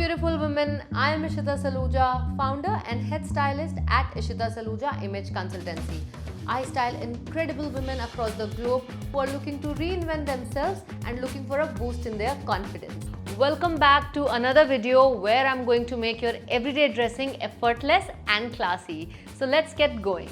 beautiful women, I am Ishita Saluja, founder and head stylist at Ishita Saluja Image Consultancy. I style incredible women across the globe who are looking to reinvent themselves and looking for a boost in their confidence. Welcome back to another video where I'm going to make your everyday dressing effortless and classy. So let's get going.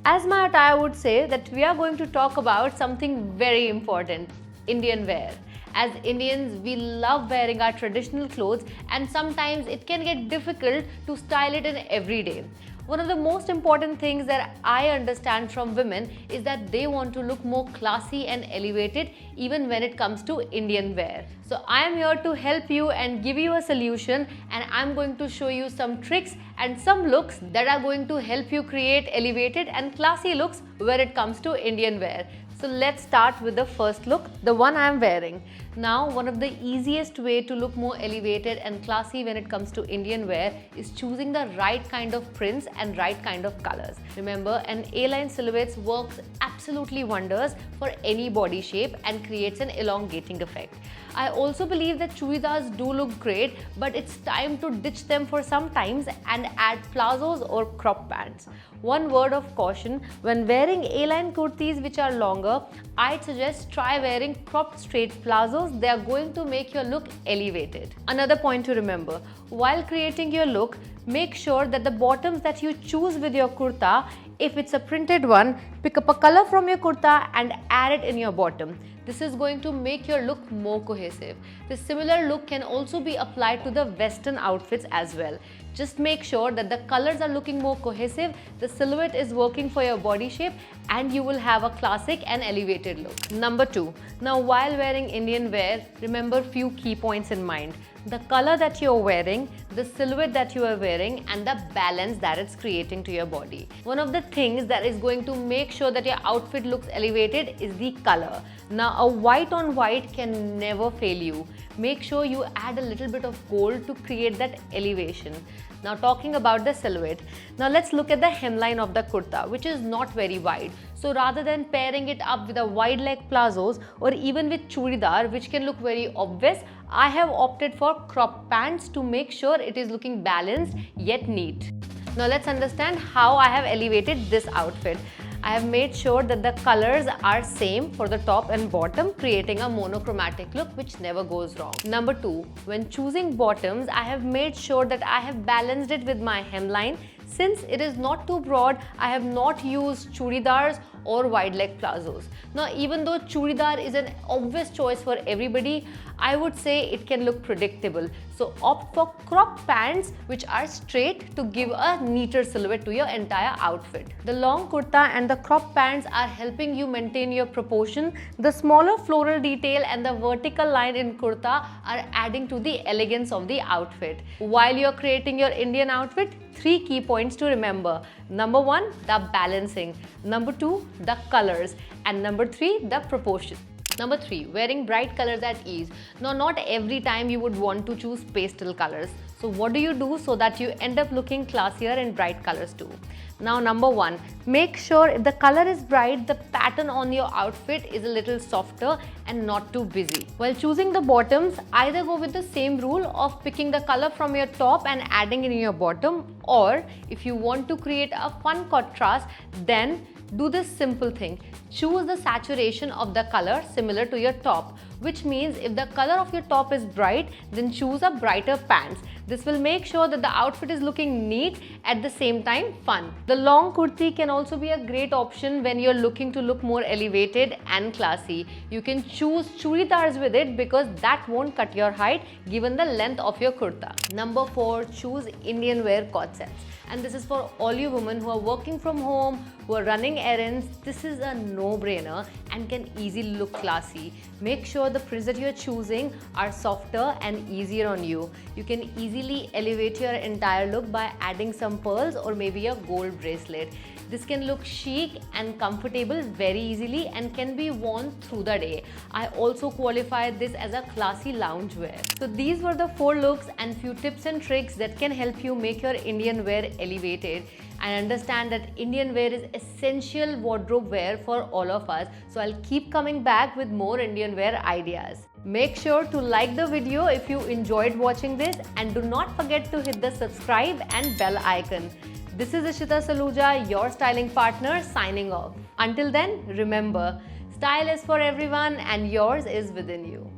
As my attire would say, that we are going to talk about something very important, Indian wear. As Indians, we love wearing our traditional clothes and sometimes it can get difficult to style it in every day. One of the most important things that I understand from women is that they want to look more classy and elevated even when it comes to Indian wear. So I am here to help you and give you a solution, and I'm going to show you some tricks and some looks that are going to help you create elevated and classy looks when it comes to Indian wear. So let's start with the first look, the one I am wearing. Now, one of the easiest way to look more elevated and classy when it comes to Indian wear is choosing the right kind of prints and right kind of colors. Remember, an A-line silhouette works absolutely wonders for any body shape and creates an elongating effect. I also believe that churidars do look great, but it's time to ditch them for some times and add plazos or crop pants. One word of caution, when wearing A-line kurtis which are longer, I'd suggest try wearing cropped straight plazos. They are going to make your look elevated. Another point to remember, while creating your look, make sure that the bottoms that you choose with your kurta, if it's a printed one, pick up a color from your kurta and add it in your bottom. This is going to make your look more cohesive. This similar look can also be applied to the western outfits as well. Just make sure that the colors are looking more cohesive, the silhouette is working for your body shape, and you will have a classic and elevated look. Number 2. Now, while wearing Indian wear, remember few key points in mind. The color that you're wearing, the silhouette that you are wearing, and the balance that it's creating to your body. One of the things that is going to make sure that your outfit looks elevated is the color. Now, a white on white can never fail you. Make sure you add a little bit of gold to create that elevation. Now, talking about the silhouette, now let's look at the hemline of the kurta, which is not very wide. So rather than pairing it up with a wide leg plazos or even with churidar, which can look very obvious, I have opted for crop pants to make sure it is looking balanced yet neat. Now let's understand how I have elevated this outfit. I have made sure that the colors are same for the top and bottom, creating a monochromatic look which never goes wrong. Number 2, when choosing bottoms, I have made sure that I have balanced it with my hemline. Since it is not too broad, I have not used churidars or wide leg plazos. Now, even though churidar is an obvious choice for everybody, I would say it can look predictable. So opt for crop pants which are straight to give a neater silhouette to your entire outfit. The long kurta and the crop pants are helping you maintain your proportion. The smaller floral detail and the vertical line in kurta are adding to the elegance of the outfit. While you're creating your Indian outfit, 3 key points to remember. Number 1, the balancing. Number 2, the colors. And number 3, the proportion. Number 3, wearing bright colors at ease. Now, not every time you would want to choose pastel colors. So what do you do so that you end up looking classier in bright colors too? Now, number 1, make sure if the color is bright, the pattern on your outfit is a little softer and not too busy. While choosing the bottoms, either go with the same rule of picking the color from your top and adding it in your bottom, or if you want to create a fun contrast, then do this simple thing. Choose the saturation of the color similar to your top, which means if the color of your top is bright, then choose a brighter pants. This will make sure that the outfit is looking neat at the same time fun. The long kurti can also be a great option when you're looking to look more elevated and classy. You can choose churidars with it because that won't cut your height given the length of your kurta. Number 4, choose Indian wear coat sets. And this is for all you women who are working from home, who are running errands. This is a no-brainer and can easily look classy. Make sure the prints that you're choosing are softer and easier on you. You can easily elevate your entire look by adding some pearls or maybe a gold bracelet. This can look chic and comfortable very easily and can be worn through the day. I also qualify this as a classy lounge wear. So these were the 4 looks and few tips and tricks that can help you make your Indian wear elevated. I understand that Indian wear is essential wardrobe wear for all of us. So I'll keep coming back with more Indian wear ideas. Make sure to like the video if you enjoyed watching this, and do not forget to hit the subscribe and bell icon. This is Ishita Saluja, your styling partner, signing off. Until then, remember, style is for everyone and yours is within you.